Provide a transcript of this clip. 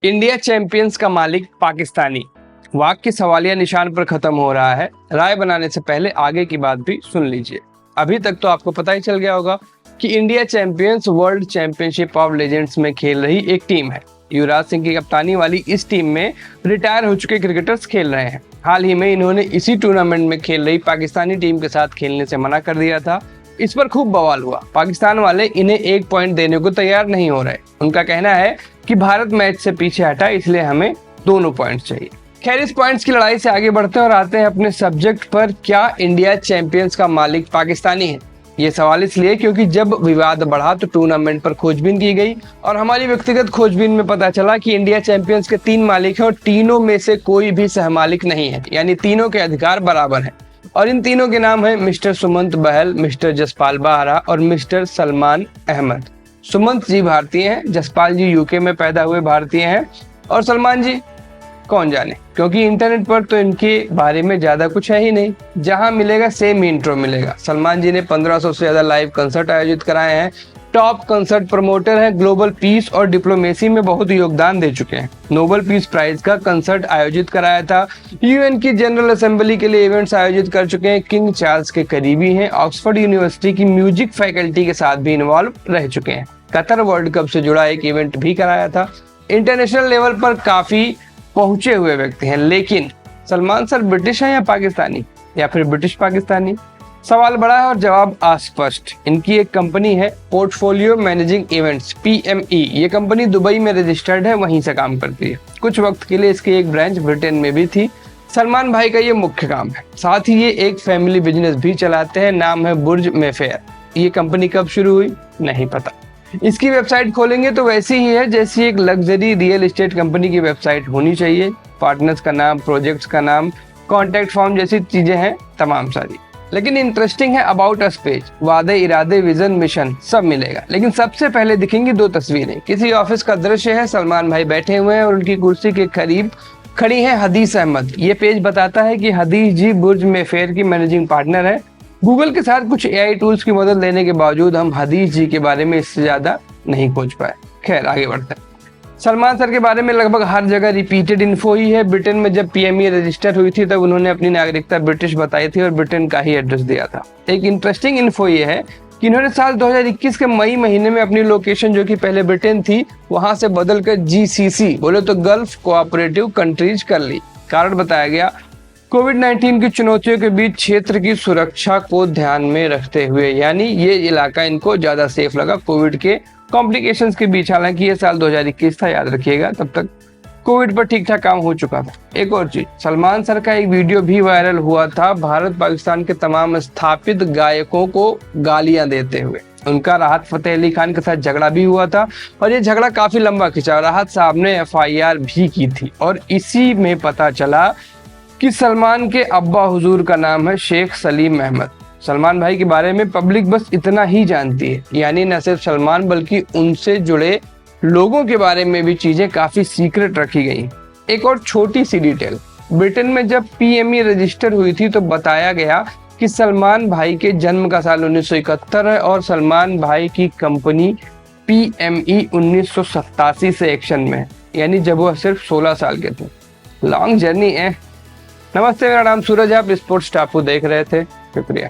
India champions का मालिक पाकिस्तानी। वाक्य सवालिया निशान पर खत्म हो रहा है। राय बनाने से पहले आगे की बात भी सुन लीजिए। अभी तक तो आपको पता ही चल गया होगा कि India champions world championship of legends में खेल रही एक टीम है। युवराज सिंह की कप्तानी वाली इस टीम में रिटायर हो चुके क्रिकेटर्स खेल रहे हैं। हाल ही में इन्होंने इसी टूर्नामेंट में खेल रही पाकिस्तानी टीम के साथ खेलने से मना कर दिया था। इस पर खूब बवाल हुआ। पाकिस्तान वाले इन्हें 1 पॉइंट देने को तैयार नहीं हो रहे। उनका कहना है कि भारत मैच से पीछे हटा, इसलिए हमें दोनों पॉइंट्स चाहिए। खैर, इस पॉइंट्स की लड़ाई से आगे बढ़ते हैं और आते हैं अपने सब्जेक्ट पर। क्या इंडिया चैंपियंस का मालिक पाकिस्तानी है? ये सवाल इसलिए क्योंकि जब विवाद बढ़ा तो टूर्नामेंट पर खोजबीन की गई और हमारी व्यक्तिगत खोजबीन में पता चला कि इंडिया चैंपियंस के 3 मालिक हैं और तीनों में से कोई भी सहमालिक नहीं है, यानी तीनों के अधिकार बराबर हैं। और इन तीनों के नाम है मिस्टर सुमंत बहल, मिस्टर जसपाल बाहरा और मिस्टर सलमान अहमद। सुमंत जी भारतीय हैं, जसपाल जी यूके में पैदा हुए भारतीय हैं और सलमान जी कौन जाने, क्योंकि इंटरनेट पर तो इनके बारे में ज्यादा कुछ है ही नहीं। जहां मिलेगा सेम इंट्रो मिलेगा। सलमान जी ने 1500 से ज्यादा लाइव कंसर्ट आयोजित कराए हैं, टॉप कंसर्ट प्रमोटर हैं, ग्लोबल पीस और डिप्लोमेसी में बहुत योगदान दे चुके हैं। नोबेल पीस प्राइज का कंसर्ट आयोजित कराया था, यूएन की जनरल असेंबली के लिए इवेंट्स आयोजित कर चुके हैं, किंग चार्ल्स के करीबी हैं, ऑक्सफोर्ड यूनिवर्सिटी की म्यूजिक फैकल्टी के साथ भी इन्वॉल्व रह चुके हैं, कतर वर्ल्ड कप से जुड़ा एक इवेंट भी कराया था। इंटरनेशनल लेवल पर काफी पहुंचे हुए व्यक्ति हैं। लेकिन सलमान सर ब्रिटिश हैं या पाकिस्तानी, या फिर ब्रिटिश पाकिस्तानी? सवाल बड़ा है और जवाब अस्पष्ट। इनकी एक कंपनी है पोर्टफोलियो मैनेजिंग इवेंट्स, PME। ये कंपनी दुबई में रजिस्टर्ड है, वहीं से काम करती है। कुछ वक्त के लिए इसकी एक ब्रांच ब्रिटेन में भी थी। सलमान भाई का ये मुख्य काम है। साथ ही ये एक फैमिली बिजनेस भी चलाते हैं, नाम है बुर्ज मेफेयर। ये कंपनी कब शुरू हुई नहीं पता। इसकी वेबसाइट खोलेंगे तो वैसी ही है जैसी एक लग्जरी रियल एस्टेट कंपनी की वेबसाइट होनी चाहिए। पार्टनर्स का नाम, प्रोजेक्ट्स का नाम, कॉन्टैक्ट फॉर्म जैसी चीजें हैं तमाम सारी। लेकिन इंटरेस्टिंग है अबाउट अस पेज, वादे, इरादे, विजन, मिशन सब मिलेगा। लेकिन सबसे पहले दिखेंगी 2 तस्वीरें। किसी ऑफिस का दृश्य है, सलमान भाई बैठे हुए हैं और उनकी कुर्सी के करीब खड़ी है हदीस अहमद। ये पेज बताता है कि हदीस जी बुर्ज मेफेयर की मैनेजिंग पार्टनर है। गूगल के साथ कुछ AI टूल्स की मदद लेने के बावजूद हम हदीस जी के बारे में इससे ज्यादा नहीं खोज पाए। खैर, आगे बढ़ते हैं। सलमान सर के बारे में लगभग हर जगह रिपीटेड इन्फो ही है। ब्रिटेन में जब PME रजिस्टर हुई थी तब उन्होंने अपनी नागरिकता ब्रिटिश बताई थी और ब्रिटेन का ही एड्रेस दिया था। एक इंटरेस्टिंग इन्फो ये है कि इन्होंने साल 2021 के मई महीने में अपनी लोकेशन, जो कि पहले ब्रिटेन थी, वहां से बदलकर GCC, बोले तो गल्फ कोऑपरेटिव कंट्रीज, कर ली। कारण बताया गया कोविड-19 की चुनौतियों के बीच क्षेत्र की सुरक्षा को ध्यान में रखते हुए, यानी ये इलाका इनको ज्यादा सेफ लगा कोविड के कॉम्प्लिकेशंस के बीच। हालांकि ये साल 2021 था, याद रखिएगा, तब तक कोविड पर ठीक ठाक काम हो चुका था। एक और चीज, सलमान सर का एक वीडियो भी वायरल हुआ था भारत पाकिस्तान के तमाम स्थापित गायकों को गालियां देते हुए। उनका राहत फतेह अली खान के साथ झगड़ा भी हुआ था और ये झगड़ा काफी लंबा खिंचा। राहत साहब ने FIR भी की थी और इसी में पता चला कि सलमान के अब्बा हुजूर का नाम है शेख सलीम अहमद। सलमान भाई के बारे में पब्लिक बस इतना ही जानती है, यानी न सिर्फ सलमान बल्कि उनसे जुड़े लोगों के बारे में भी चीजें काफी सीक्रेट रखी गई। एक और छोटी सी डिटेल, ब्रिटेन में जब PME रजिस्टर हुई थी तो बताया गया कि सलमान भाई के जन्म का साल 1971 है और सलमान भाई की कंपनी PME 1987 से एक्शन में है, यानी जब वह सिर्फ 16 साल के थे। लॉन्ग जर्नी है। नमस्ते, मेरा नाम सूरज है, आप स्पोर्ट्स टापू देख रहे थे। शुक्रिया।